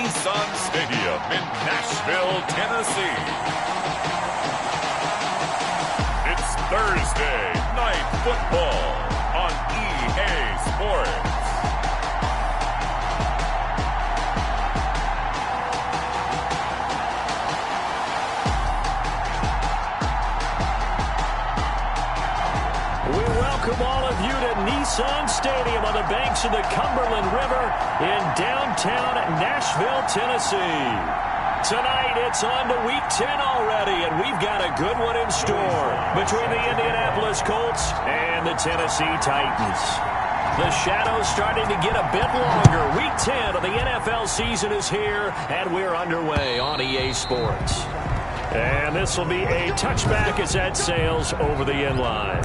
Nissan Stadium in Nashville, Tennessee. It's Thursday Night Football on EA Sports. We welcome all of you to Nissan Stadium on the banks of the Cumberland River in downtown Nashville, Tennessee. Tonight, it's on to Week 10 already, and we've got a good one in store between the Indianapolis Colts and the Tennessee Titans. The shadow's starting to get a bit longer. Week 10 of the NFL season is here, and we're underway on EA Sports. And this will be a touchback as that sails over the end line.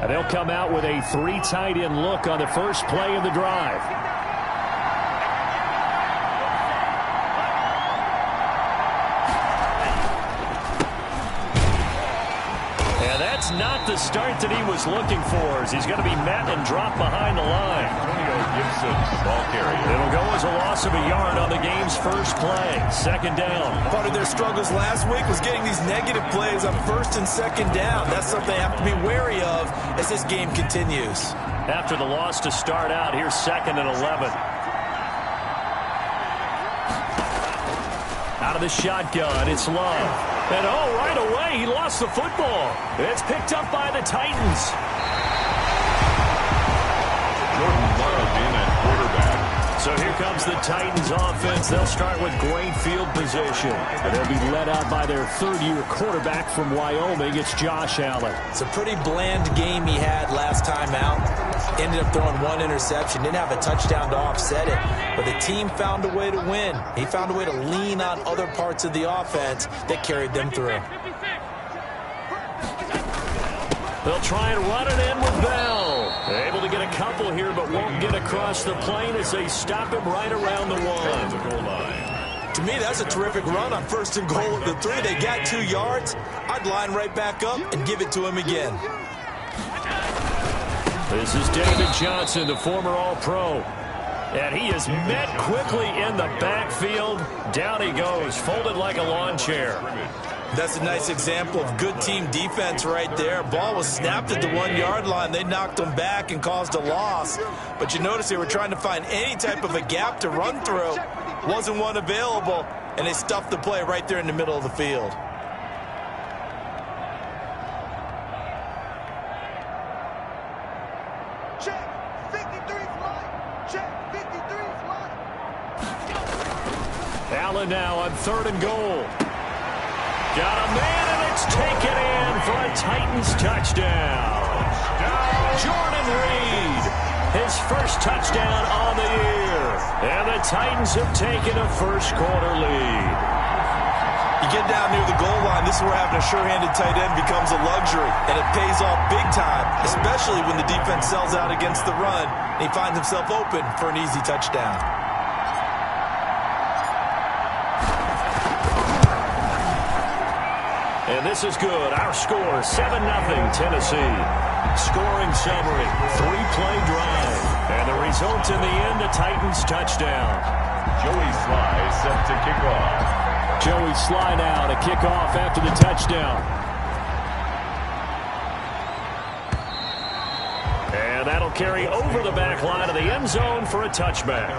They'll come out with a three tight end look on the first play of the drive. And that's not the start that he was looking for, as he's going to be met and dropped behind the line. Ball carrier. It'll go as a loss of a yard on the game's first play. Second down. Part of their struggles last week was getting these negative plays on first and second down. That's something they have to be wary of as this game continues. After the loss to start out, here's 2nd and 11. Out of the shotgun, it's Love. And right away, he lost the football. It's picked up by the Titans. So here comes the Titans offense. They'll start with great field position. And they'll be led out by their third-year quarterback from Wyoming. It's Josh Allen. It's a pretty bland game he had last time out. Ended up throwing one interception. Didn't have a touchdown to offset it. But the team found a way to win. He found a way to lean on other parts of the offense that carried them through. They'll try and run it in with Bell. They're able to get a couple here, but won't get across the plane as they stop him right around the one. Goal line. To me, that's a terrific run on 1st and goal at the 3. They got 2 yards. I'd line right back up and give it to him again. This is David Johnson, the former All-Pro. And he is met quickly in the backfield. Down he goes, folded like a lawn chair. That's a nice example of good team defense right there. Ball was snapped at the 1 yard line. They knocked him back and caused a loss. But you notice they were trying to find any type of a gap to run through. Wasn't one available, and they stuffed the play right there in the middle of the field. Check, 53's line. Check, 53's line. Allen now on 3rd and goal. Got a man, and it's taken in for a Titans touchdown. Jordan Reed, his first touchdown on the year. And the Titans have taken a first-quarter lead. You get down near the goal line, this is where having a sure-handed tight end becomes a luxury. And it pays off big time, especially when the defense sells out against the run. And he finds himself open for an easy touchdown. And this is good. Our score, 7-0 Tennessee. Scoring summary, 3-play drive. And the result in the end, a Titans touchdown. Joey Sly set to kick off. Joey Sly now to kick off after the touchdown. And that That'll carry over the back line of the end zone for a touchback.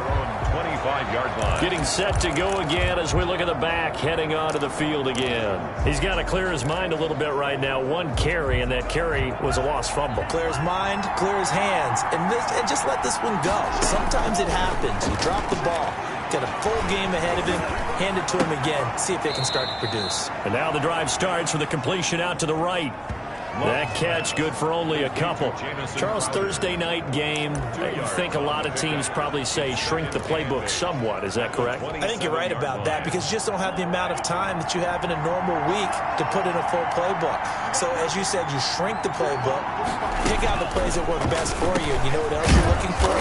25-yard line. Getting set to go again as we look at the back heading onto the field again. He's got to clear his mind a little bit right now. One carry, and that carry was a lost fumble. Clear his mind, clear his hands, and just let this one go. Sometimes it happens. You drop the ball. Got a full game ahead of him. Hand it to him again. See if they can start to produce. And now the drive starts with a completion out to the right. That catch good for only a couple. Charles, Thursday night game, I think a lot of teams probably say shrink the playbook somewhat. Is that correct? I think you're right about that because you just don't have the amount of time that you have in a normal week to put in a full playbook. So as you said, you shrink the playbook, pick out the plays that work best for you. And you know what else you're looking for?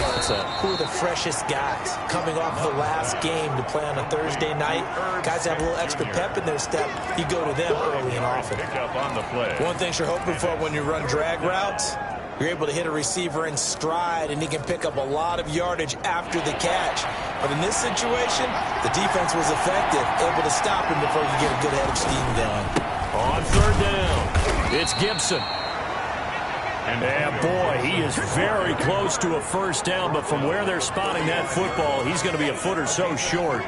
Who are the freshest guys coming off the last game to play on a Thursday night? Guys have a little extra pep in their step. You go to them early and often. Pick up on the play. One thing you're hoping for when you run drag routes, you're able to hit a receiver in stride, and he can pick up a lot of yardage after the catch. But in this situation, the defense was effective, able to stop him before you get a good head of steam going. On third down, it's Gibson. And boy, he is very close to a first down, but from where they're spotting that football, he's going to be a foot or so short.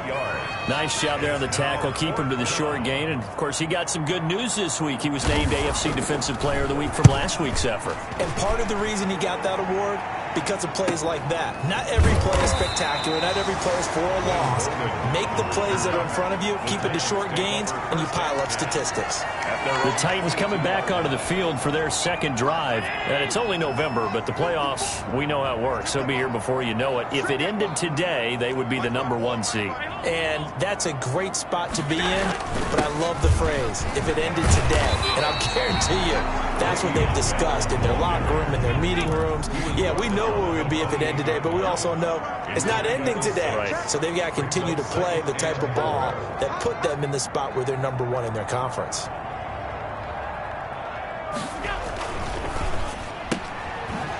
Nice job there on the tackle, keep him to the short gain. And, of course, he got some good news this week. He was named AFC Defensive Player of the Week from last week's effort. And part of the reason he got that award, because of plays like that. Not every play is spectacular. Not every play is for a loss. Make the plays that are in front of you, keep it to short gains, and you pile up statistics. The Titans coming back onto the field for their second drive. And it's only November, but the playoffs, we know how it works. They'll be here before you know it. If it ended today, they would be the #1 seed. And that's a great spot to be in, but I love the phrase, if it ended today. And I'll guarantee you, that's what they've discussed in their locker room, in their meeting rooms. Yeah, we know where we would be if it ended today, but we also know it's not ending today. Right. So they've got to continue to play the type of ball that put them in the spot where they're #1 in their conference.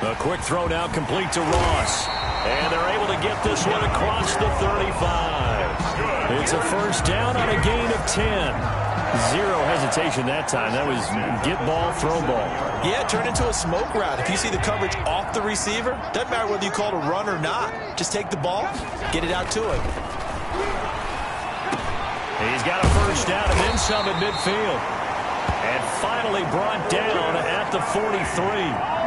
A quick throw now complete to Ross. And they're able to get this one across the 35. It's a first down on a gain of 10. Zero hesitation that time. That was get ball, throw ball. Yeah, turn into a smoke route. If you see the coverage off the receiver, doesn't matter whether you call it a run or not. Just take the ball, get it out to him. He's got a first down and then some at midfield. And finally brought down at the 43.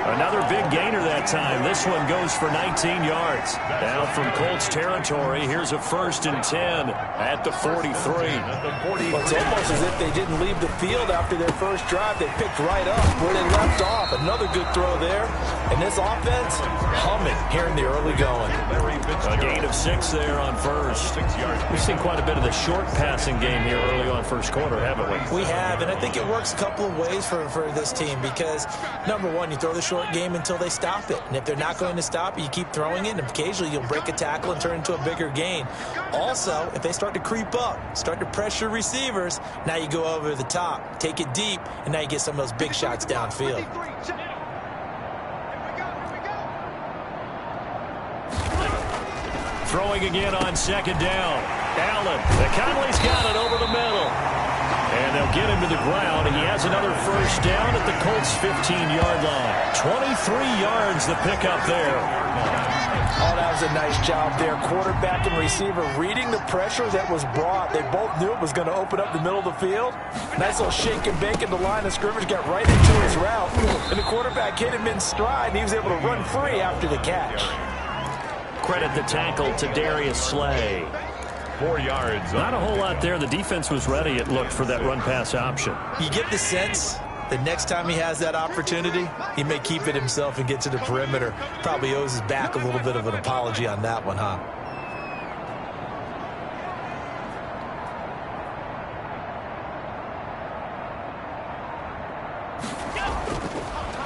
Another big gainer that time. This one goes for 19 yards. Down from Colts territory. Here's a 1st and 10 at the 43. Well, it's almost as if they didn't leave the field after their first drive. They picked right up where they left off. Another good throw there. And this offense, humming here in the early going. A gain of 6 there on first. We've seen quite a bit of the short passing game here early on first quarter, haven't we? We have, and I think it works a couple of ways for this team because, #1, you throw the short game until they stop it. And if they're not going to stop it, you keep throwing it, and occasionally you'll break a tackle and turn into a bigger gain. Also, if they start to creep up, start to pressure receivers, now you go over the top, take it deep, and now you get some of those big shots downfield. Throwing again on second down. Allen. The Conley's got it over the middle. And they'll get him to the ground. He has another first down at the Colts' 15-yard line. 23 yards the pickup there. Oh, that was a nice job there. Quarterback and receiver reading the pressure that was brought. They both knew it was going to open up the middle of the field. Nice little shake and bake in the line of scrimmage. Got right into his route. And the quarterback hit him in stride, and he was able to run free after the catch. Credit the tackle to Darius Slay. 4 yards. Not a whole lot there. The defense was ready, it looked, for that run-pass option. You get the sense that next time he has that opportunity, he may keep it himself and get to the perimeter. Probably owes his back a little bit of an apology on that one, huh?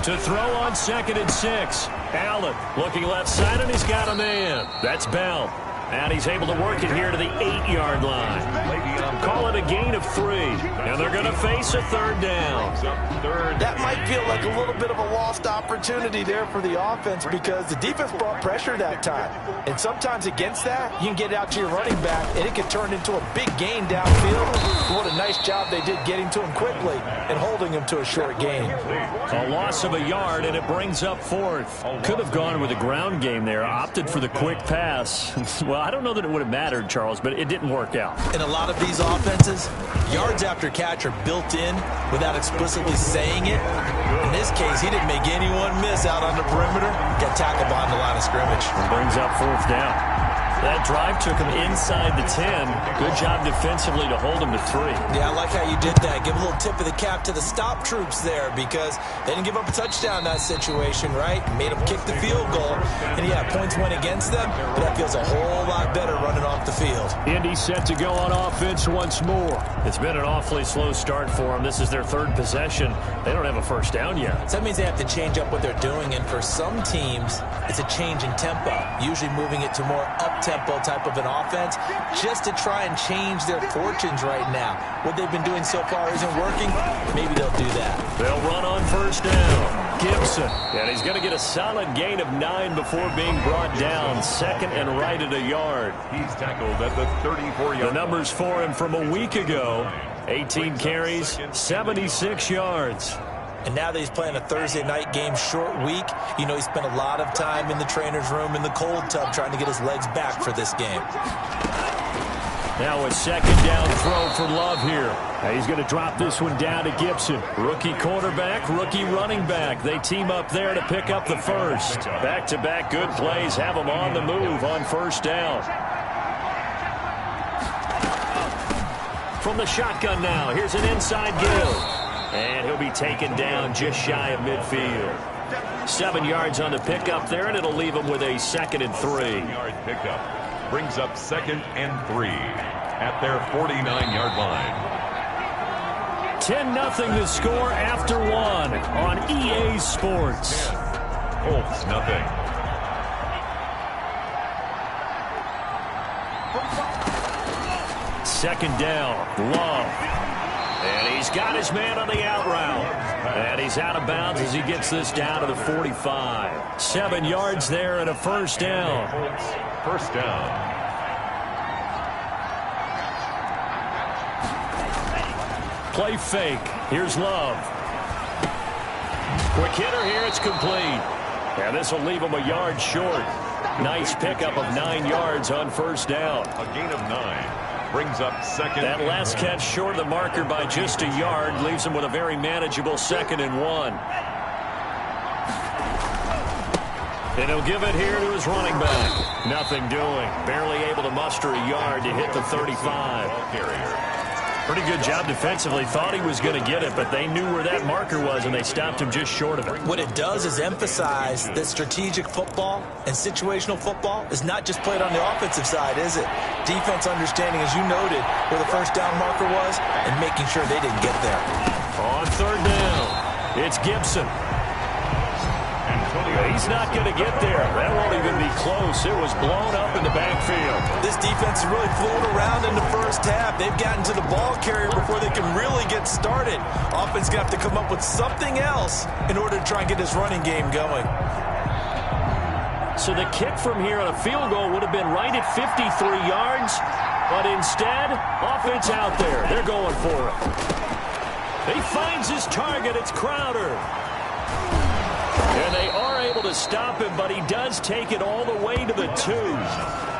To throw on 2nd and 6. Allen looking left side, and he's got a man. That's Bell. And he's able to work it here to the 8-yard line. Call it a gain of 3. And they're going to face a third down. That might feel like a little bit of a lost opportunity there for the offense because the defense brought pressure that time. And sometimes against that, you can get out to your running back, and it can turn into a big gain downfield. What a nice job they did getting to him quickly and holding him to a short gain. A loss of a yard, and it brings up 4th. Could have gone with a ground game there, opted for the quick pass. Well, I don't know that it would have mattered, Charles, but it didn't work out. In a lot of these offenses, yards after catch are built in without explicitly saying it. In this case, he didn't make anyone miss out on the perimeter. Got tackled behind the line of scrimmage. And brings up 4th down. That drive took him inside the 10. Good job defensively to hold him to 3. Yeah, I like how you did that. Give a little tip of the cap to the stop troops there because they didn't give up a touchdown in that situation, right? Made them kick the field goal. And, yeah, points went against them, but that feels a whole lot better running off the field. Indy set to go on offense once more. It's been an awfully slow start for them. This is their 3rd possession. They don't have a first down yet. So that means they have to change up what they're doing, and for some teams, it's a change in tempo, usually moving it to more up-tempo type of an offense just to try and change their fortunes right now. What they've been doing so far isn't working. Maybe they'll do that. They'll run on first down. Gibson, and he's going to get a solid gain of 9 before being brought down. 2nd and right at a yard. He's tackled at the 34-yard. The numbers for him from a week ago. 18 carries, 76 yards. And now that he's playing a Thursday night game, short week, you know he spent a lot of time in the trainer's room in the cold tub trying to get his legs back for this game. Now a 2nd down throw for Love here. Now he's going to drop this one down to Gibson. Rookie quarterback, rookie running back. They team up there to pick up the first. Back-to-back good plays have them on the move on first down. From the shotgun now, here's an inside give. And he'll be taken down just shy of midfield. 7 yards on the pickup there, and it'll leave him with a 2nd and 3. 7-yard pickup brings up 2nd and 3 at their 49-yard line. 10-0 the score after 1 on EA Sports. Colts nothing. Second down, Love. And he's got his man on the out route. And he's out of bounds as he gets this down to the 45. 7 yards there and a first down. First down. Play fake. Here's Love. Quick hitter here. It's complete. And this will leave him a yard short. Nice pickup of 9 yards on first down. A gain of 9. Brings up 2nd. That last catch short of the marker by just a yard leaves him with a very manageable 2nd and 1. And he'll give it here to his running back. Nothing doing. Barely able to muster a yard to hit the 35. Pretty good job defensively. Thought he was going to get it, but they knew where that marker was, and they stopped him just short of it. What it does is emphasize that strategic football and situational football is not just played on the offensive side, is it? Defense understanding, as you noted, where the first down marker was and making sure they didn't get there. On third down, it's Gibson. He's not going to get there. That won't even be close. It was blown up in the backfield. This defense is really flown around in the first half. They've gotten to the ball carrier before they can really get started. Offense going to have to come up with something else in order to try and get this running game going. So the kick from here on a field goal would have been right at 53 yards, but instead, offense out there. They're going for it. He finds his target. It's Crowder. And they are able to stop him, but he does take it all the way to the 2.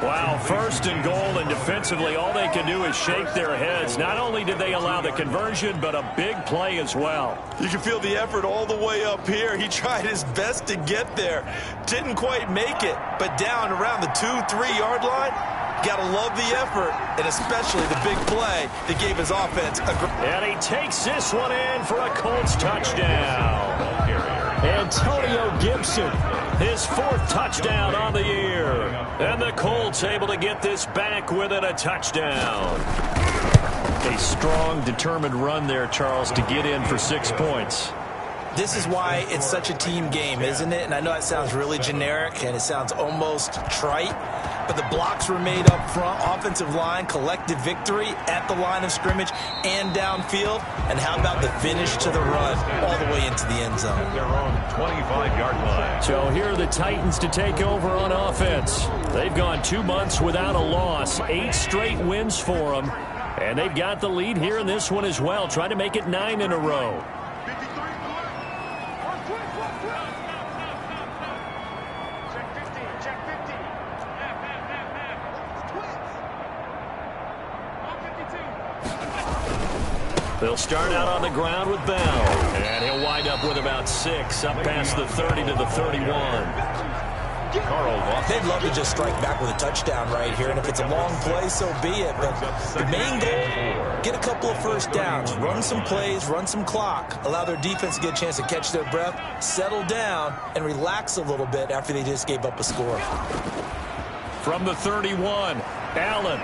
Wow, 1st and goal, and defensively all they can do is shake their heads. Not only did they allow the conversion, but a big play as well. You can feel the effort all the way up here. He tried his best to get there. Didn't quite make it, but down around the 2-3 yard line, got to love the effort, and especially the big play that gave his offense a great. And he takes this one in for a Colts touchdown. Antonio Gibson, his 4th touchdown on the year. And the Colts able to get this back within a touchdown. A strong, determined run there, Charles, to get in for 6 points. This is why it's such a team game, isn't it? And I know it sounds really generic and it sounds almost trite, but the blocks were made up front. Offensive line, collective victory at the line of scrimmage and downfield. And how about the finish to the run all the way into the end zone? Their own 25-yard line. So here are the Titans to take over on offense. They've gone 2 months without a loss, 8 straight wins for them. And they've got the lead here in this one as well, trying to make it 9 in a row. They'll start out on the ground with Bell. And he'll wind up with about 6, up past the 30 to the 31. They'd love to just strike back with a touchdown right here, and if it's a long play, so be it. But the main goal, get a couple of first downs, run some plays, run some clock, allow their defense to get a chance to catch their breath, settle down, and relax a little bit after they just gave up a score. From the 31, Allen.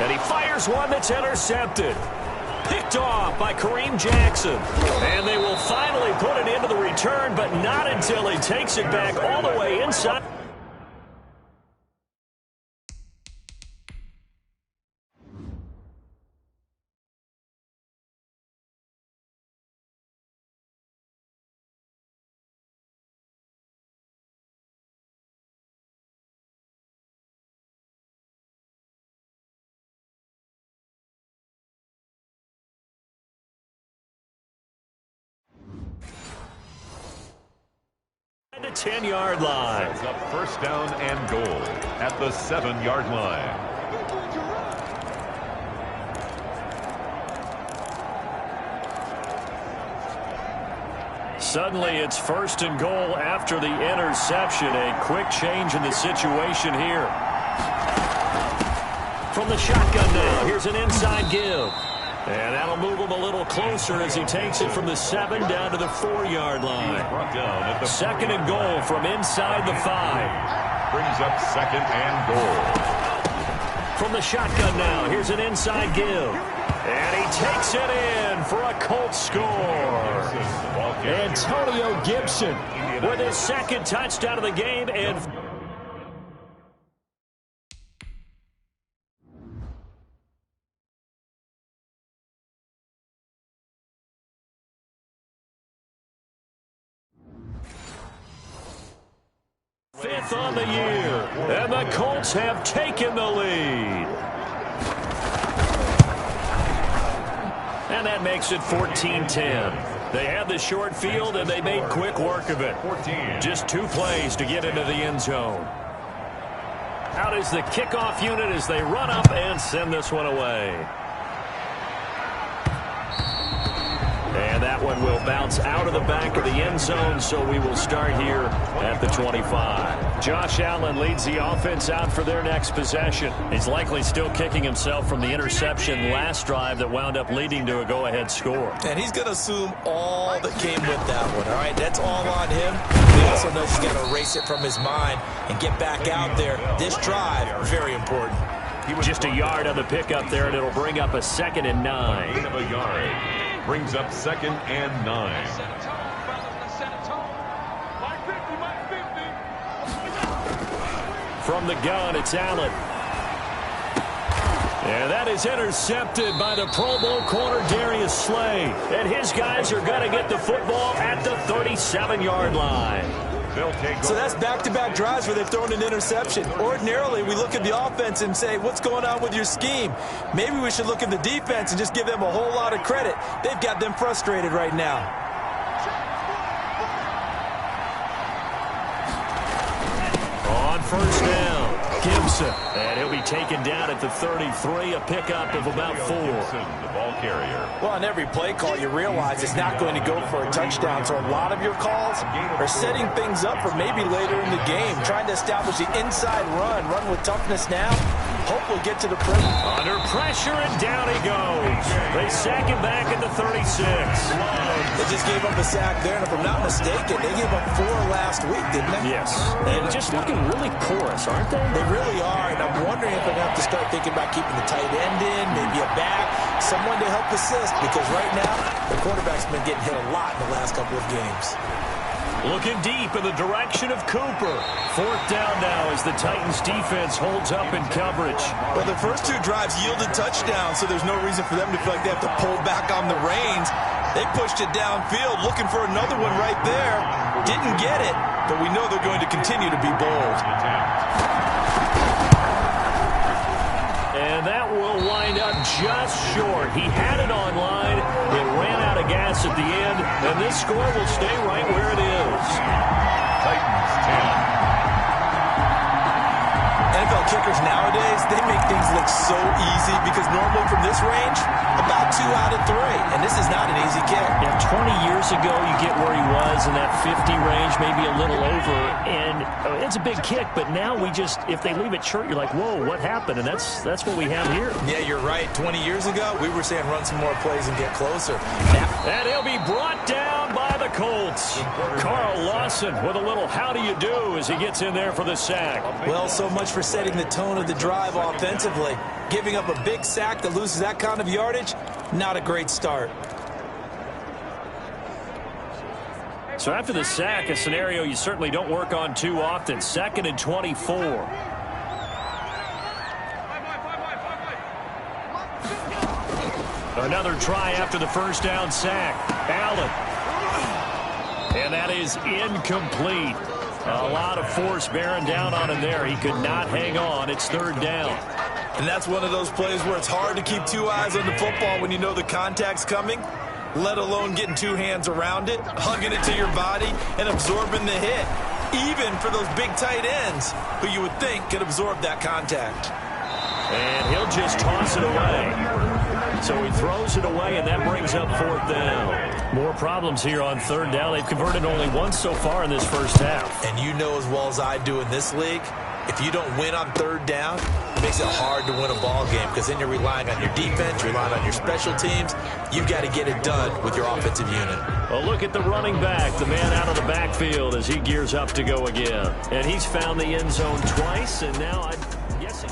And he fires one that's intercepted. Picked off by Kareem Jackson. And they will finally put it into the return, but not until he takes it back all the way inside. The 10-yard line. Sets up first down and goal at the 7-yard line. Suddenly it's first and goal after the interception. A quick change in the situation here. From the shotgun now, here's an inside give. And that'll move him a little closer as he takes it from the 7 down to the 4-yard line. Second and goal from inside the 5. Brings up second and goal. From the shotgun now, here's an inside give. And he takes it in for a Colts score. Antonio Gibson with his second touchdown of the game. And fifth on the year, and the Colts have taken the lead. And that makes it 14-10. They had the short field, and they made quick work of it. Just 2 plays to get into the end zone. Out is the kickoff unit as they run up and send this one away. And that one will bounce out of the back of the end zone, so we will start here at the 25. Josh Allen leads the offense out for their next possession. He's likely still kicking himself from the interception last drive that wound up leading to a go-ahead score. And he's going to assume all that came with that one, all right? That's all on him. He also knows he's got to erase it from his mind and get back out there. This drive, very important. Just a yard on the pickup there, and it'll bring up a 2nd and 9. Gain of a yard. Brings up 2nd and 9. From the gun, it's Allen. And that is intercepted by the Pro Bowl corner, Darius Slay. And his guys are going to get the football at the 37-yard line. So that's back-to-back drives where they've thrown an interception. Ordinarily, we look at the offense and say, what's going on with your scheme? Maybe we should look at the defense and just give them a whole lot of credit. They've got them frustrated right now. On first down, Gibson. And he'll be taken down at the 33, a pickup of about 4. The ball carrier. Well, on every play call, you realize it's not going to go for a touchdown. So a lot of your calls are setting things up for maybe later in the game, trying to establish the inside run with toughness now. Hope we'll get to the prison. Under pressure, and down he goes. They sack him back at the 36. They just gave up a sack there, and if I'm not mistaken, they gave up 4 last week, didn't they? Yes. And just looking really porous, aren't they? They really are, and I'm wondering if they're going to have to start thinking about keeping the tight end in, maybe a back, someone to help assist, because right now, the quarterback's been getting hit a lot in the last couple of games. Looking deep in the direction of Cooper. 4th down now as the Titans defense holds up in coverage. Well, the first 2 drives yielded touchdowns, so there's no reason for them to feel like they have to pull back on the reins. They pushed it downfield, looking for another one right there. Didn't get it, but we know they're going to continue to be bold. And that will wind up just short. He had it on line. It ran out of gas at the end, and this score will stay right where it is. Titans 10. NFL kickers nowadays, they make things look so easy because normally from this range, about 2 out of 3. And this is not an easy kick. Yeah, 20 years ago, you get where he was in that 50 range, maybe a little over. And it's a big kick, but now we just, if they leave it short, you're like, whoa, what happened? And that's what we have here. Yeah, you're right. 20 years ago, we were saying run some more plays and get closer. And he'll be brought down by the Colts. Carl Lawson with a little how do you do as he gets in there for the sack. Well, so much for setting the tone of the drive offensively. Giving up a big sack that loses that kind of yardage, not a great start. So after the sack, a scenario you certainly don't work on too often. 2nd and 24. Another try after the first down sack. Allen. And that is incomplete. A lot of force bearing down on him there. He could not hang on. It's 3rd down. And that's one of those plays where it's hard to keep 2 eyes on the football when you know the contact's coming, let alone getting 2 hands around it, hugging it to your body, and absorbing the hit. Even for those big tight ends who you would think could absorb that contact. And he'll just toss it away. So he throws it away, and that brings up 4th down. More problems here on 3rd down. They've converted only once so far in this first half. And you know as well as I do in this league, if you don't win on 3rd down, it makes it hard to win a ball game because then you're relying on your defense, you're relying on your special teams. You've got to get it done with your offensive unit. Well, look at the running back, the man out of the backfield as he gears up to go again. And he's found the end zone twice, and now I'm guessing.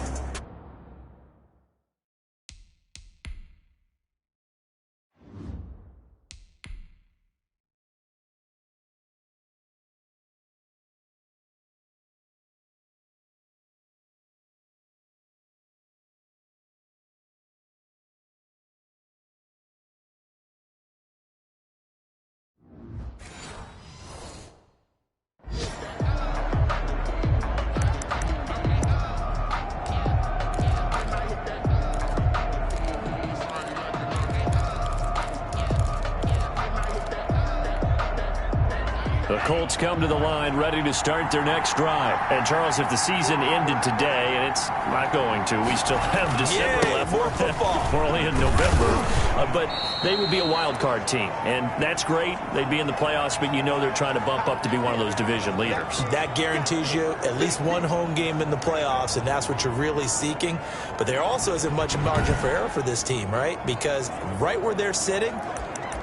The Colts come to the line ready to start their next drive. And, Charles, if the season ended today, and it's not going to, we still have December left. More football. We're only in November. But they would be a wild card team. And that's great. They'd be in the playoffs, but you know they're trying to bump up to be one of those division leaders. That guarantees you at least one home game in the playoffs, and that's what you're really seeking. But there also isn't much margin for error for this team, right? Because right where they're sitting,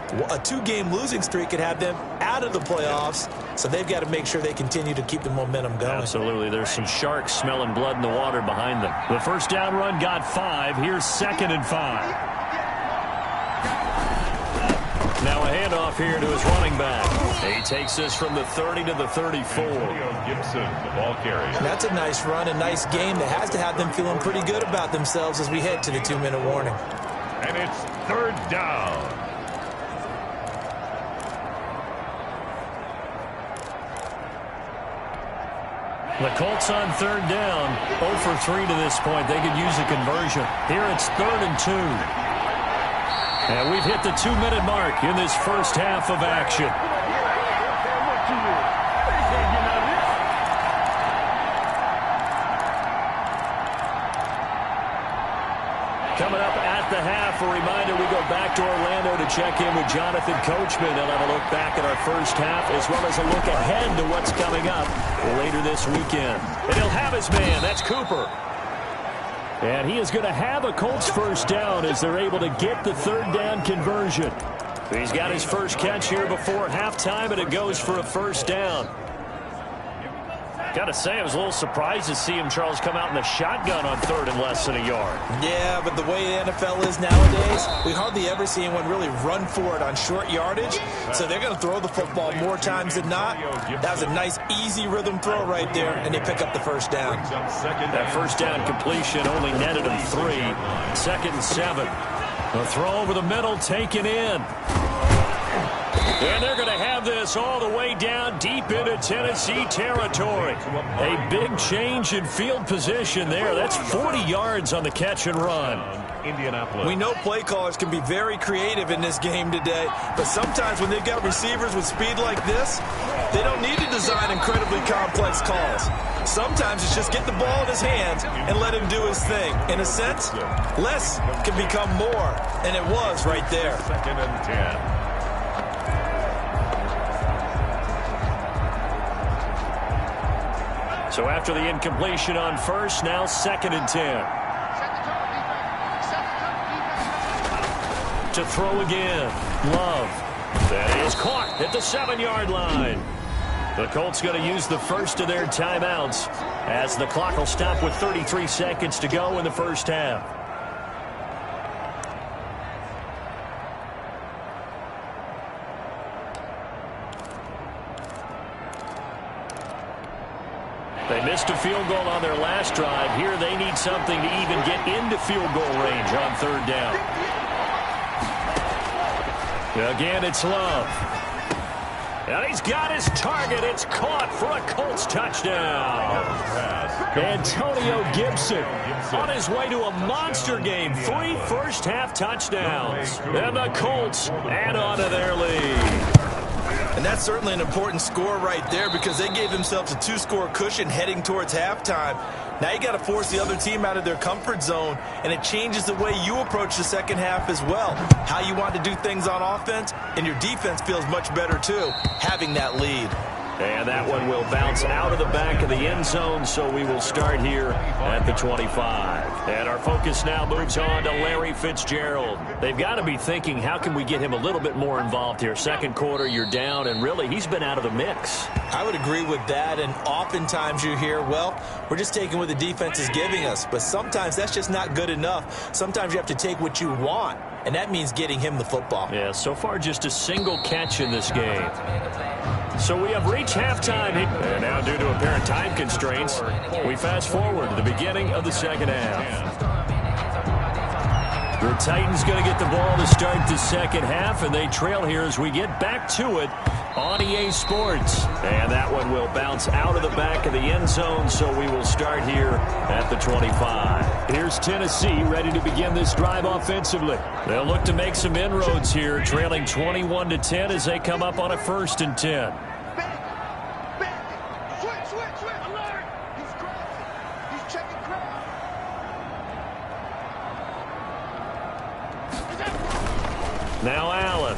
a 2-game losing streak could have them out of the playoffs, so they've got to make sure they continue to keep the momentum going. Absolutely. There's some sharks smelling blood in the water behind them. The first down run got 5. Here's 2nd and 5. Now a handoff here to his running back. He takes this from the 30 to the 34. Gibson, the ball carrier. That's a nice run, a nice game that has to have them feeling pretty good about themselves as we head to the 2-minute warning. And it's 3rd down. The Colts on 3rd down, 0 for 3 to this point. They could use a conversion. Here it's 3rd and 2. And we've hit the 2-minute mark in this first half of action. Coming up at the half, a reminder, we go back to Orlando to check in with Jonathan Coachman. He'll have a look back at our first half as well as a look ahead to what's coming up later this weekend. And he'll have his man. That's Cooper. And he is going to have a Colts first down as they're able to get the 3rd down conversion. He's got his first catch here before halftime, and it goes for a first down. Got to say, I was a little surprised to see him, Charles, come out in the shotgun on third and less than a yard. Yeah, but the way the NFL is nowadays, we hardly ever see anyone really run for it on short yardage. So they're going to throw the football more times than not. That was a nice, easy rhythm throw right there, and they pick up the first down. That first down completion only netted him 3. 2nd and 7. The throw over the middle, taken in. And they're going to have this all the way down deep into Tennessee territory. A big change in field position there. That's 40 yards on the catch and run. We know play callers can be very creative in this game today, but sometimes when they've got receivers with speed like this, they don't need to design incredibly complex calls. Sometimes it's just get the ball in his hands and let him do his thing. In a sense, less can become more, and it was right there. 2nd and 10. So after the incompletion on first, now 2nd and 10. To throw again. Love. That is caught at the 7-yard line. The Colts going to use the first of their timeouts as the clock will stop with 33 seconds to go in the first half. They missed a field goal on their last drive. Here they need something to even get into field goal range on third down. Again, it's Love. And he's got his target. It's caught for a Colts touchdown. Antonio Gibson on his way to a monster game. 3 first-half touchdowns. And the Colts add on to their lead. And that's certainly an important score right there because they gave themselves a 2-score cushion heading towards halftime. Now you got to force the other team out of their comfort zone, and it changes the way you approach the second half as well. How you want to do things on offense, and your defense feels much better too, having that lead. And that one will bounce out of the back of the end zone, so we will start here at the 25. And our focus now moves on to Larry Fitzgerald. They've got to be thinking, how can we get him a little bit more involved here? Second quarter, you're down, and really, he's been out of the mix. I would agree with that, and oftentimes you hear, well, we're just taking what the defense is giving us. But sometimes that's just not good enough. Sometimes you have to take what you want, and that means getting him the football. Yeah, so far just a single catch in this game. So we have reached halftime. And now due to apparent time constraints, we fast forward to the beginning of the second half. The Titans going to get the ball to start the second half, and they trail here as we get back to it on EA Sports. And that one will bounce out of the back of the end zone, so we will start here at the 25. Here's Tennessee ready to begin this drive offensively. They'll look to make some inroads here, trailing 21-10 as they come up on a 1st and 10. Now Allen.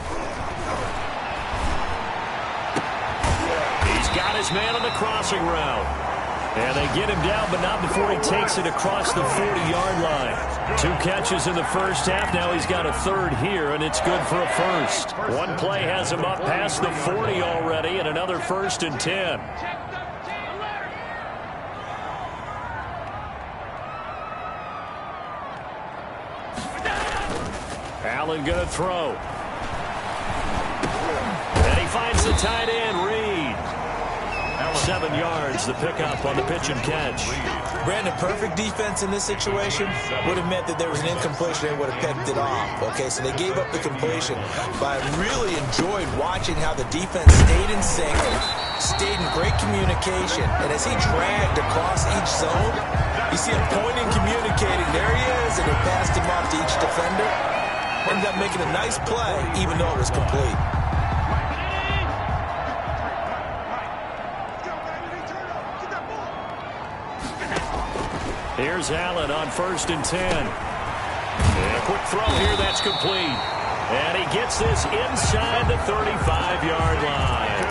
He's got his man on the crossing route. And they get him down, but not before he takes it across the 40-yard line. 2 catches in the first half. Now he's got a 3rd here, and it's good for a 1st. One play has him up past the 40 already, and another 1st and 10. Allen going to throw. And he finds the tight end, Reed. 7 yards, the pickup on the pitch and catch. Brandon, perfect defense in this situation would have meant that there was an incompletion. They would have picked it off. Okay, so they gave up the completion. But I really enjoyed watching how the defense stayed in sync, stayed in great communication. And as he dragged across each zone, you see him pointing, communicating. There he is, and they passed him off to each defender. Ended up making a nice play, even though it was complete. Here's Allen on 1st and 10. And a quick throw here, that's complete. And he gets this inside the 35-yard line.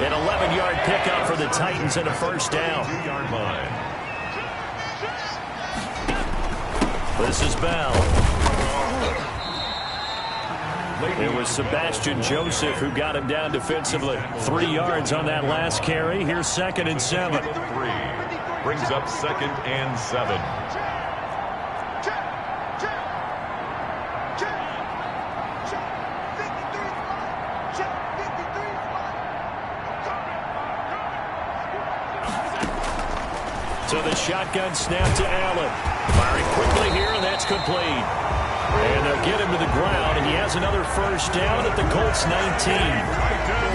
An 11-yard pickup for the Titans and a 1st down. 2-yard line. This is Bell. It was Sebastian Joseph who got him down defensively. 3 yards on that last carry. Here's 2nd and 7. 3. Brings up 2nd and 7. So the shotgun snap to Allen. Firing quickly here, and that's complete. And they'll get him to the ground, and he has another first down at the Colts 19.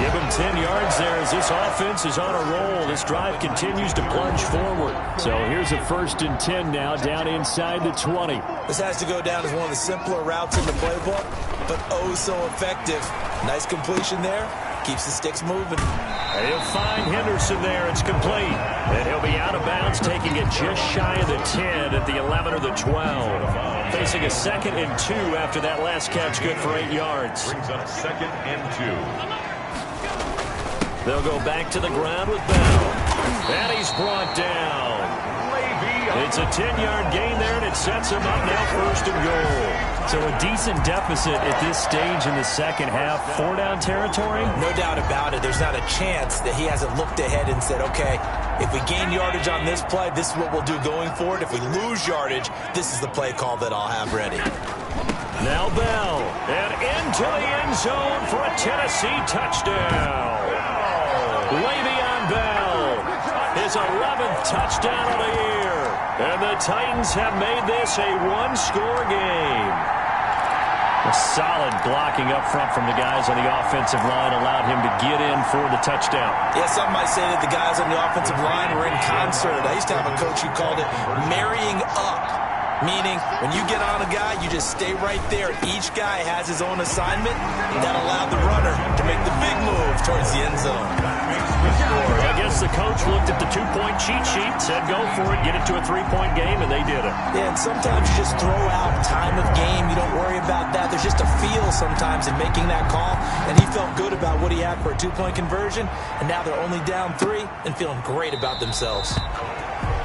Give him 10 yards there as this offense is on a roll. This drive continues to plunge forward. So here's a 1st and 10 now, down inside the 20. This has to go down as one of the simpler routes in the playbook, but oh so effective. Nice completion there. Keeps the sticks moving. He'll find Henderson there. It's complete. And he'll be out of bounds, taking it just shy of the 10 at the 11 or the 12. Facing a 2nd and 2 after that last catch, good for 8 yards. Brings up 2nd and 2. They'll go back to the ground with Bell. And he's brought down. It's a 10-yard gain there, and it sets him up now 1st and goal. So a decent deficit at this stage in the second half. 4-down territory? No doubt about it. There's not a chance that he hasn't looked ahead and said, okay, if we gain yardage on this play, this is what we'll do going forward. If we lose yardage, this is the play call that I'll have ready. Now Bell, and into the end zone for a Tennessee touchdown. Le'Veon Bell, his 11th touchdown of the year. And the Titans have made this a one-score game. A solid blocking up front from the guys on the offensive line allowed him to get in for the touchdown. Yeah, some might say that the guys on the offensive line were in concert. I used to have a coach who called it marrying up, meaning when you get on a guy, you just stay right there. Each guy has his own assignment. That allowed the runner to make the big move towards the end zone. I guess the coach looked at the 2-point cheat sheet, said go for it, get it to a 3-point game, and they did it. Yeah, and sometimes you just throw out time of game. You don't worry about that. There's just a feel sometimes in making that call, and he felt good about what he had for a 2-point conversion, and now they're only down 3 and feeling great about themselves.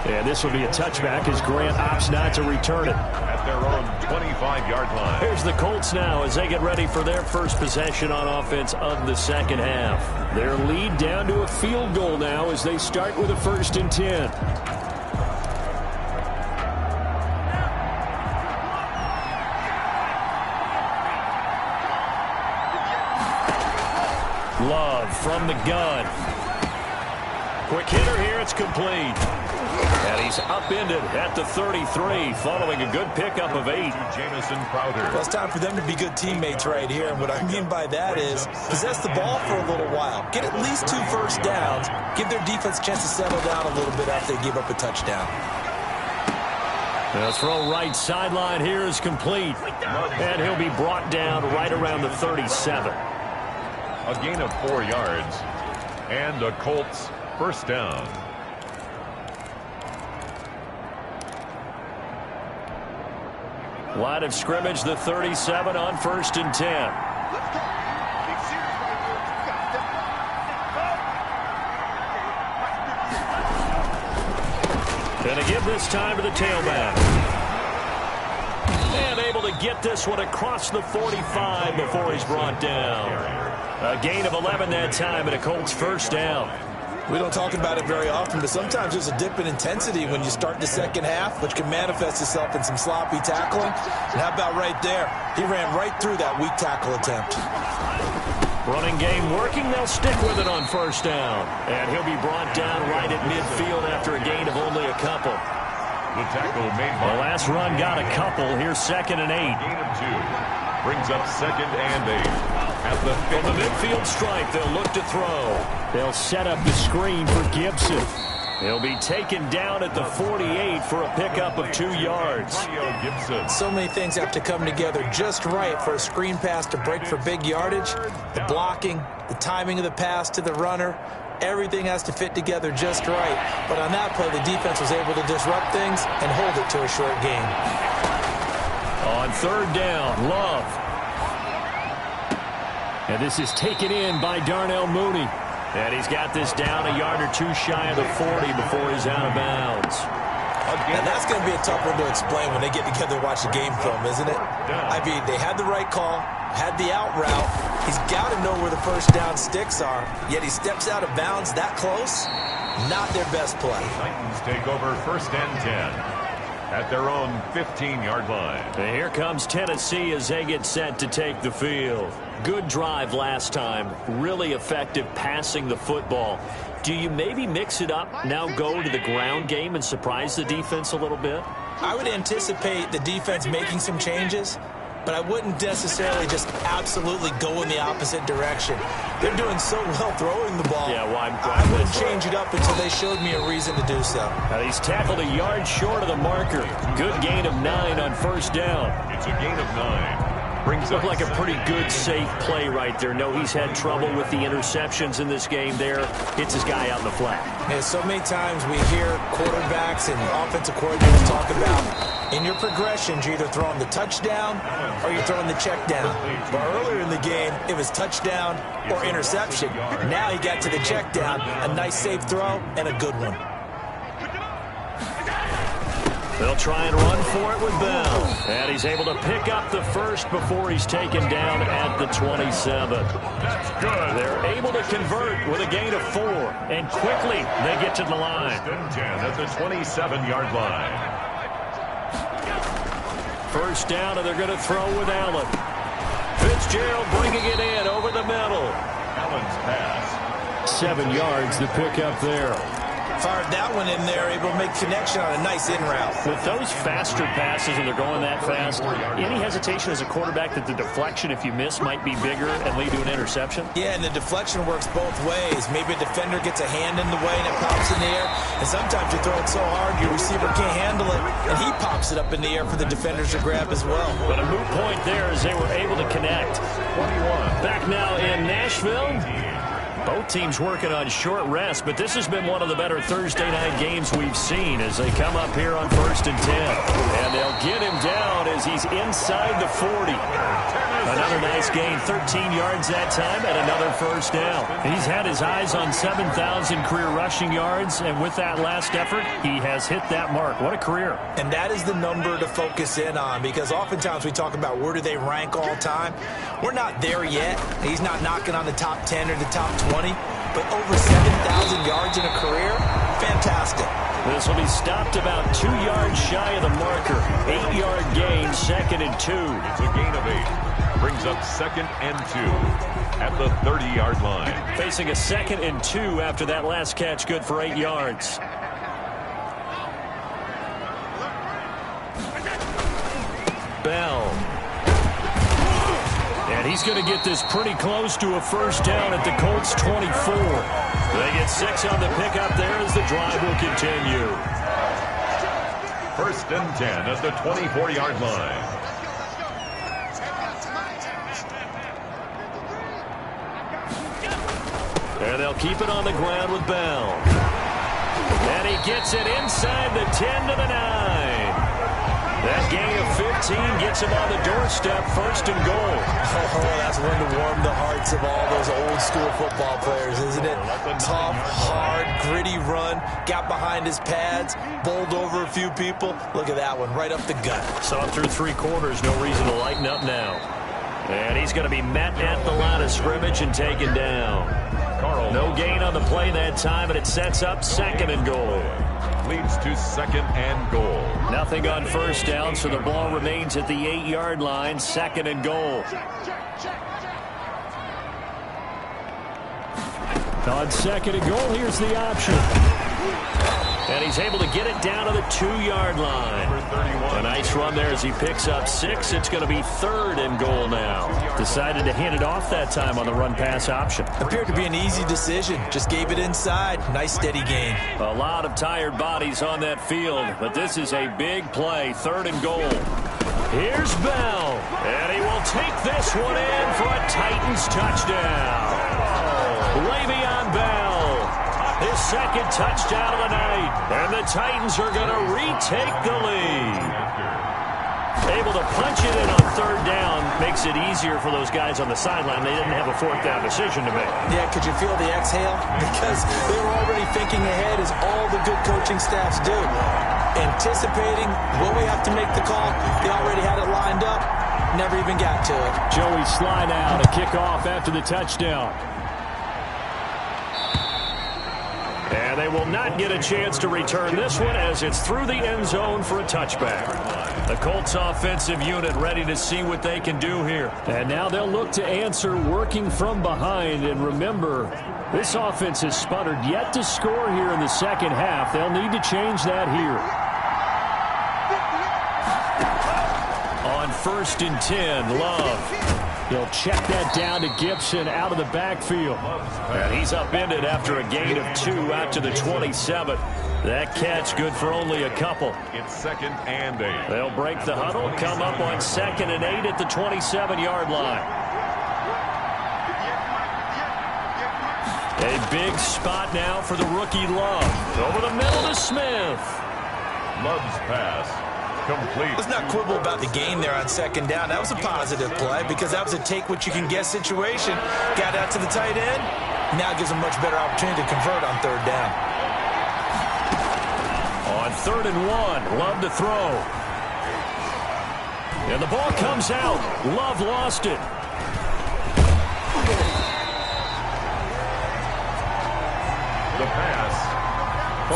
And this will be a touchback as Grant opts not to return it. At their own 25-yard line. Here's the Colts now as they get ready for their first possession on offense of the second half. Their lead down to a field goal now as they start with a 1st and 10. Love from the gun. Quick hitter here, it's complete. And he's upended at the 33 following a good pickup of 8. Jamison Crowder. Well, it's time for them to be good teammates right here. And what I mean by that is possess the ball for a little while. Get at least 2 first downs. Give their defense a chance to settle down a little bit after they give up a touchdown. The throw right sideline here is complete. And he'll be brought down right around the 37. A gain of 4 yards. And the Colts first down. Line of scrimmage, the 37 on 1st and 10. Going to give this time to the tailback. And able to get this one across the 45 before he's brought down. A gain of 11 that time and a Colts first down. We don't talk about it very often, but sometimes there's a dip in intensity when you start the second half, which can manifest itself in some sloppy tackling. And how about right there? He ran right through that weak tackle attempt. Running game working. They'll stick with it on first down. And he'll be brought down right at midfield after a gain of only a couple. The tackle made by the last run got a couple. Here's 2nd and 8. Gain of 2. Brings up 2nd and 8. At the from the midfield stripe, they'll look to throw. They'll set up the screen for Gibson. He'll be taken down at the 48 for a pickup of 2 yards. Gibson. So many things have to come together just right for a screen pass to break for big yardage. The blocking, the timing of the pass to the runner, everything has to fit together just right. But on that play, the defense was able to disrupt things and hold it to a short gain. On 3rd down, Love. And this is taken in by Darnell Mooney. And he's got this down a yard or 2 shy of the 40 before he's out of bounds. Now, that's going to be a tough one to explain when they get together and watch the game film, isn't it? I mean, they had the right call, had the out route. He's got to know where the first down sticks are, yet he steps out of bounds that close. Not their best play. Titans take over 1st and 10 at their own 15-yard line. And here comes Tennessee as they get set to take the field. Good drive last time. Really effective passing the football. Do you maybe mix it up, now go to the ground game and surprise the defense a little bit? I would anticipate the defense making some changes, but I wouldn't necessarily just absolutely go in the opposite direction. They're doing so well throwing the ball. Yeah, well, I wouldn't change it up until they showed me a reason to do so. Now he's tackled a yard short of the marker. Good gain of 9 on 1st down. It's a gain of 9. Brings Looked up like a pretty good, safe play right there. No, he's had trouble with the interceptions in this game there. Hits his guy out in the flat. Yeah, so many times we hear quarterbacks and offensive coordinators talk about in your progressions, you're either throwing the touchdown or you're throwing the check down. But earlier in the game, it was touchdown or interception. Now he got to the check down, a nice safe throw, and a good one. They'll try and run for it with Bell. And he's able to pick up the first before he's taken down at the 27. That's good. They're able to convert with a gain of 4. And quickly, they get to the line. 1st and 10 at the 27-yard line. 1st down, and they're going to throw with Allen. Fitzgerald bringing it in over the middle. Allen's pass. 7 yards, the pickup there. Fired that one in there, able to make connection on a nice in route. With those faster passes and they're going that fast, any hesitation as a quarterback that the deflection, if you miss, might be bigger and lead to an interception? Yeah, and the deflection works both ways. Maybe a defender gets a hand in the way and it pops in the air. And sometimes you throw it so hard your receiver can't handle it, and he pops it up in the air for the defenders to grab as well. But a moot point there as they were able to connect. 21. Back now in Nashville. Both teams working on short rest, but this has been one of the better Thursday night games we've seen as they come up here on 1st and 10. And they'll get him down as he's inside the 40. Another nice gain, 13 yards that time, and another 1st down. He's had his eyes on 7,000 career rushing yards, and with that last effort, he has hit that mark. What a career. And that is the number to focus in on, because oftentimes we talk about where do they rank all time. We're not there yet. He's not knocking on the top 10 or the top 20, but over 7,000 yards in a career, fantastic. This will be stopped about 2 yards shy of the marker. 8-yard gain, 2nd and 2. It's a gain of 8. Brings up 2nd and 2 at the 30-yard line. Facing a 2nd and 2 after that last catch, good for 8 yards. Bell. And he's going to get this pretty close to a 1st down at the Colts 24. They get 6 on the pickup there as the drive will continue. 1st and 10 at the 24-yard line. And they'll keep it on the ground with Bell. And he gets it inside the 10 to the 9. That gain of 15 gets him on the doorstep, 1st and goal. Oh, that's one to warm the hearts of all those old school football players, isn't it? Tough, hard, gritty run, got behind his pads, bowled over a few people. Look at that one, right up the gut. So up through 3 quarters, no reason to lighten up now. And he's going to be met at the line of scrimmage and taken down. No gain on the play that time, and it sets up 2nd and goal. Leads to 2nd and goal. Nothing on 1st down, so the ball remains at the 8-yard line, 2nd and goal. On 2nd and goal, here's the option. And he's able to get it down to the 2-yard line. A nice run there as he picks up 6. It's going to be 3rd and goal now. Decided to hand it off that time on the run-pass option. Appeared to be an easy decision. Just gave it inside. Nice steady gain. A lot of tired bodies on that field, but this is a big play. 3rd and goal. Here's Bell. And he will take this one in for a Titans touchdown. Le'Veon Bell. His 2nd touchdown of the night. And the Titans are going to retake the lead. Able to punch it in on 3rd down makes it easier for those guys on the sideline. They didn't have a 4th down decision to make. Yeah, could you feel the exhale? Because they were already thinking ahead, as all the good coaching staffs do. anticipating, will we have to make the call? They already had it lined up, never even got to it. Joey Sly now to kick off after the touchdown. And they will not get a chance to return this one as it's through the end zone for a touchback. The Colts offensive unit ready to see what they can do here. And now they'll look to answer working from behind. And remember, this offense has sputtered yet to score here in the second half. They'll need to change that here. On 1st and 10, Love. He'll check that down to Gibson out of the backfield. And he's upended after a gain of 2 out to the 27. That catch good for only a couple. It's 2nd and 8. They'll break the huddle, come up on 2nd and 8 at the 27-yard line. A big spot now for the rookie Love. Over the middle to Smith. Love's pass. Complete. Let's not quibble about the gain there on 2nd down. That was a positive play because that was a take-what-you-can-get situation. Got out to the tight end. Now gives them much better opportunity to convert on 3rd down. On 3rd and 1, Love to throw. And the ball comes out. Love lost it. The pass.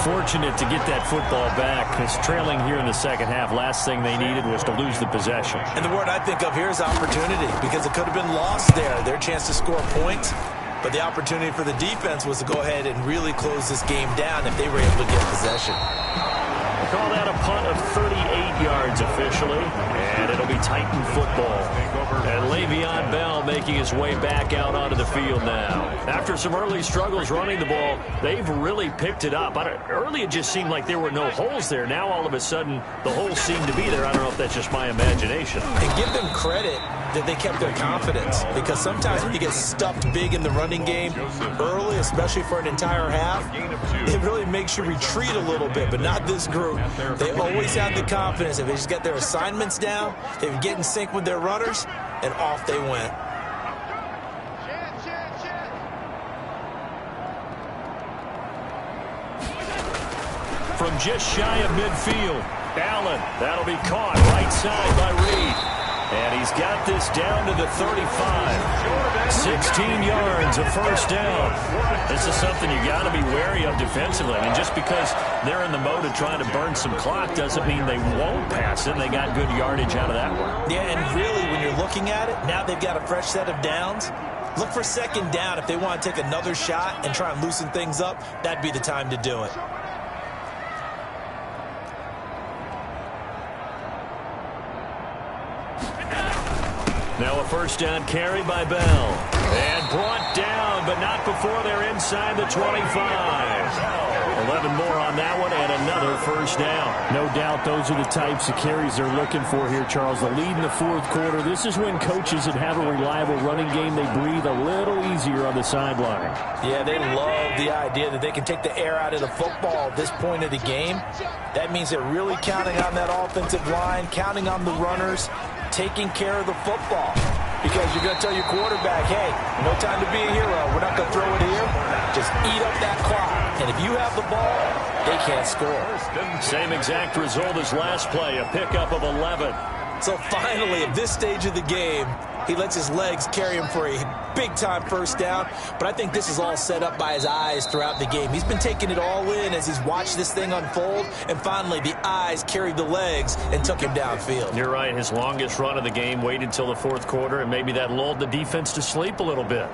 Fortunate to get that football back. It's trailing here in the second half. Last thing they needed was to lose the possession. And the word I think of here is opportunity because it could have been lost there. Their chance to score points. But the opportunity for the defense was to go ahead and really close this game down if they were able to get possession. We'll call that a punt of 38 yards officially. And it'll be Titan football. And Le'Veon Bell making his way back out onto the field now. After some early struggles running the ball, they've really picked it up. Early it just seemed like there were no holes there. Now all of a sudden the holes seem to be there. I don't know if that's just my imagination. And give them credit that they kept their confidence because sometimes when you get stuffed big in the running game early, especially for an entire half, it really makes you retreat a little bit, but not this group. They always have the confidence. If they just get their assignments down, they would get in sync with their runners, and off they went. From just shy of midfield, Allen, that'll be caught right side by Reed. And he's got this down to the 35. 16 yards, a 1st down. This is something you got to be wary of defensively. I mean, just because they're in the mode of trying to burn some clock doesn't mean they won't pass it. They got good yardage out of that one. Yeah, and really, when you're looking at it, now they've got a fresh set of downs. Look for 2nd down. If they want to take another shot and try and loosen things up, that'd be the time to do it. Now a 1st down carry by Bell. And brought down, but not before they're inside the 25. 11 more on that one and another 1st down. No doubt those are the types of carries they're looking for here, Charles. The lead in the 4th quarter. This is when coaches that have a reliable running game, they breathe a little easier on the sideline. Yeah, they love the idea that they can take the air out of the football at this point of the game. That means they're really counting on that offensive line, counting on the runners, taking care of the football. Because you're going to tell your quarterback, hey, no time to be a hero. We're not going to throw it here. Just eat up that clock. And if you have the ball, they can't score. Same exact result as last play, a pickup of 11. So finally, at this stage of the game, he lets his legs carry him for a big-time 1st down. But I think this is all set up by his eyes throughout the game. He's been taking it all in as he's watched this thing unfold. And finally, the eyes carried the legs and took him downfield. You're right. His longest run of the game waited till the 4th quarter, and maybe that lulled the defense to sleep a little bit.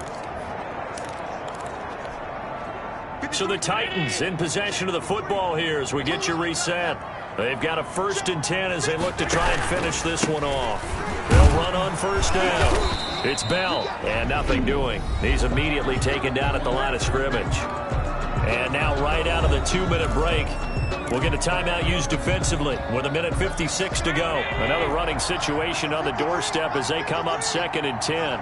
So the Titans in possession of the football here as we get you reset. They've got a 1st and 10 as they look to try and finish this one off. They'll run on 1st down. It's Bell, and nothing doing. He's immediately taken down at the line of scrimmage. And now right out of the 2-minute break, we'll get a timeout used defensively with 1:56 to go. Another running situation on the doorstep as they come up 2nd and 10.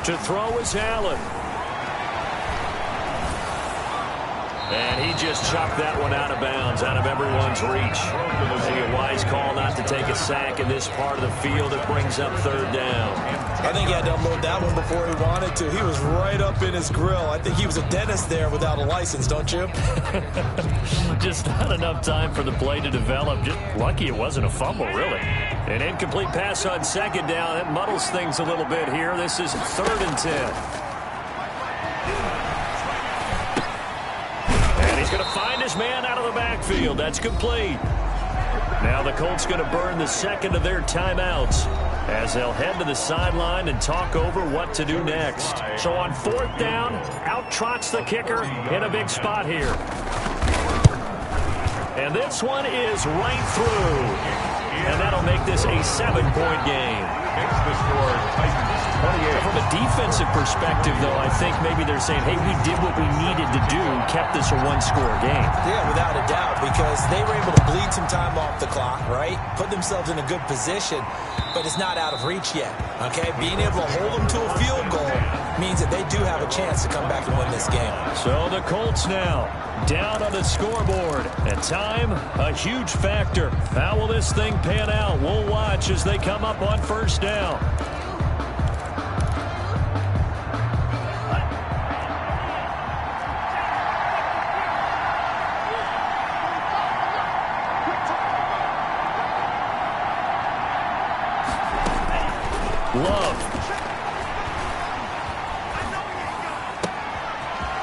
To throw is Allen. And he just chucked that one out of bounds, out of everyone's reach. Maybe a wise call not to to take a sack in this part of the field. It brings up third down. I think he had to unload that one before he wanted to. He was right up in his grill. I think he was a dentist there without a license, don't you? Just not enough time for the play to develop. Just lucky it wasn't a fumble, really. An incomplete pass on second down. That muddles things a little bit here. This is 3rd and 10. And he's going to find his man out of the backfield. That's complete. Now the Colts going to burn the second of their timeouts as they'll head to the sideline and talk over what to do next. So on 4th down, out trots the kicker in a big spot here. And this one is right through. And that'll make this a 7-point game. Makes the score Titans 28. From a defensive perspective, though, I think maybe they're saying, hey, we did what we needed to do, kept this a one-score game. Yeah, without a doubt, because they were able to bleed some time off the clock, right? Put themselves in a good position, but it's not out of reach yet, okay? Being able to hold them to a field goal means that they do have a chance to come back and win this game. So the Colts now down on the scoreboard, and time, a huge factor. How will this thing pan out? We'll watch as they come up on 1st down. Love.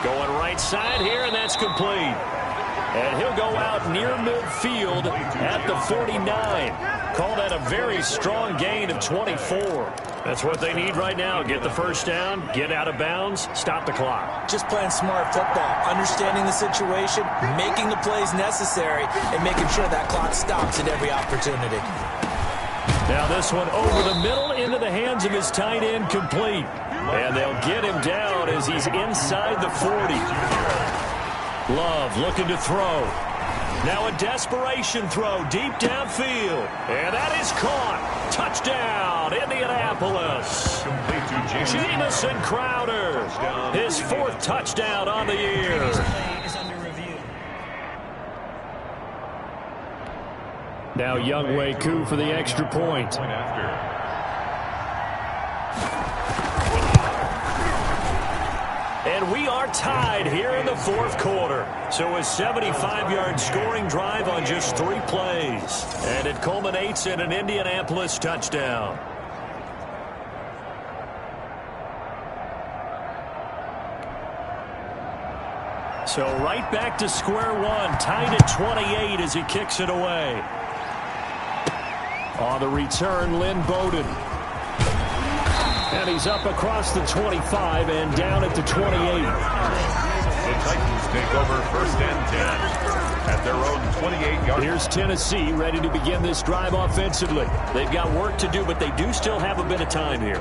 Going right side here, and that's complete. And he'll go out near midfield at the 49. Call that a very strong gain of 24. That's what they need right now. Get the 1st down, get out of bounds, stop the clock. Just playing smart football, understanding the situation, making the plays necessary, and making sure that clock stops at every opportunity. Now this one over the middle into the hands of his tight end, complete. And they'll get him down as he's inside the 40. Love looking to throw. Now a desperation throw deep downfield. And that is caught. Touchdown, Indianapolis. Jamison Crowder, his 4th touchdown on the year. Now Younghoe Koo for the extra point. And we are tied here in the 4th quarter. So a 75-yard scoring drive on just 3 plays. And it culminates in an Indianapolis touchdown. So right back to square one, tied at 28 as he kicks it away. On the return, Lynn Bowden. And he's up across the 25 and down at the 28. The Titans take over 1st and 10 at their own 28-yard. Here's Tennessee ready to begin this drive offensively. They've got work to do, but they do still have a bit of time here.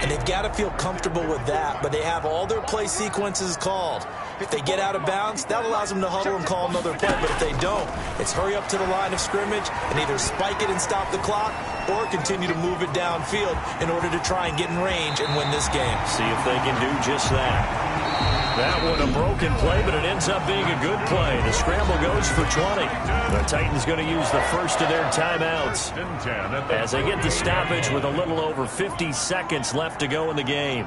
And they've got to feel comfortable with that, but they have all their play sequences called. If they get out of bounds, that allows them to huddle and call another play. But if they don't, it's hurry up to the line of scrimmage and either spike it and stop the clock or continue to move it downfield in order to try and get in range and win this game. See if they can do just that. That one a broken play, but it ends up being a good play. The scramble goes for 20. The Titans going to use the 1st of their timeouts as they get the stoppage with a little over 50 seconds left to go in the game.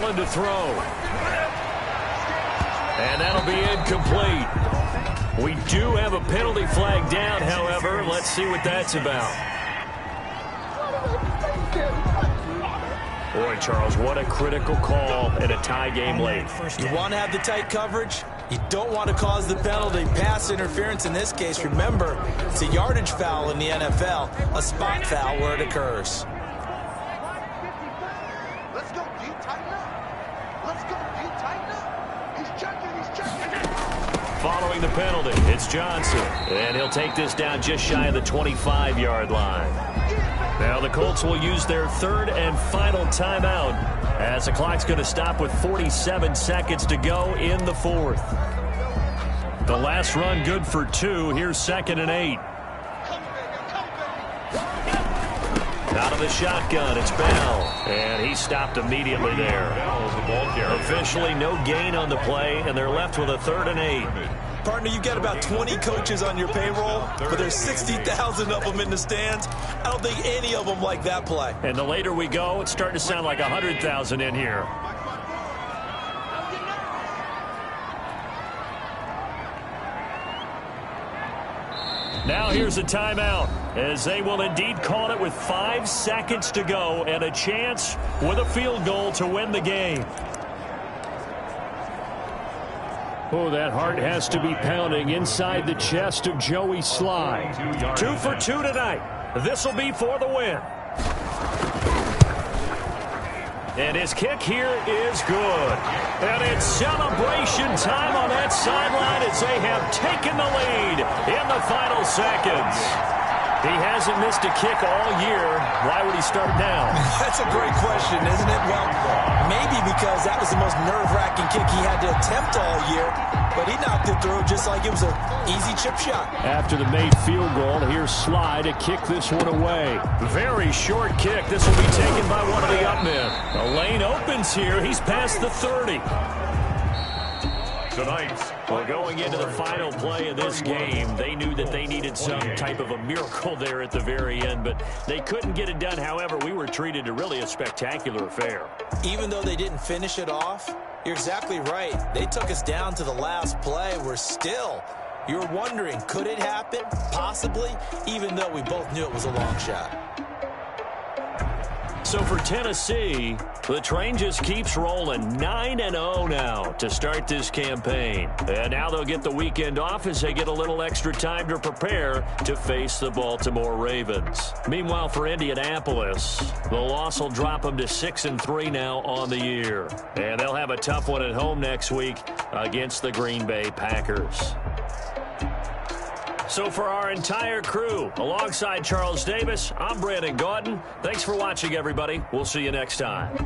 To throw. And that'll be incomplete. We do have a penalty flag down, however. Let's see what that's about. Boy, Charles, what a critical call in a tie game late. You want to have the tight coverage. You don't want to cause the penalty. Pass interference in this case, remember, it's a yardage foul in the NFL, a spot foul where it occurs. Following the penalty, it's Johnson. And he'll take this down just shy of the 25-yard line. Now the Colts will use their 3rd and final timeout as the clock's going to stop with 47 seconds to go in the 4th. The last run good for 2. Here's 2nd and 8. Out of the shotgun, it's Bell. And he stopped immediately there. Officially no gain on the play, and they're left with a 3rd and 8. Partner, you've got about 20 coaches on your payroll, but there's 60,000 of them in the stands. I don't think any of them like that play. And the later we go, it's starting to sound like 100,000 in here. Now here's a timeout, as they will indeed call it with 5 seconds to go and a chance with a field goal to win the game. Oh, that heart has to be pounding inside the chest of Joey Sly. 2 for 2 tonight. This will be for the win. And his kick here is good. And it's celebration time on that sideline as they have taken the lead in the final seconds. He hasn't missed a kick all year. Why would he start now? That's a great question, isn't it? Well, maybe because that was the most nerve-wracking kick he had to attempt all year, but he knocked it through just like it was an easy chip shot. After the made field goal, here's Sly to kick this one away. Very short kick. This will be taken by one of the up men. The lane opens here. He's past the 30. Well, going into the final play of this game, they knew that they needed some type of a miracle there at the very end, but they couldn't get it done. However, we were treated to really a spectacular affair. Even though they didn't finish it off, you're exactly right. They took us down to the last play. You're wondering, could it happen? Possibly, even though we both knew it was a long shot. So for Tennessee, the train just keeps rolling. 9-0 now to start this campaign. And now they'll get the weekend off as they get a little extra time to prepare to face the Baltimore Ravens. Meanwhile, for Indianapolis, the loss will drop them to 6-3 now on the year. And they'll have a tough one at home next week against the Green Bay Packers. So for our entire crew, alongside Charles Davis, I'm Brandon Gaudin. Thanks for watching, everybody. We'll see you next time.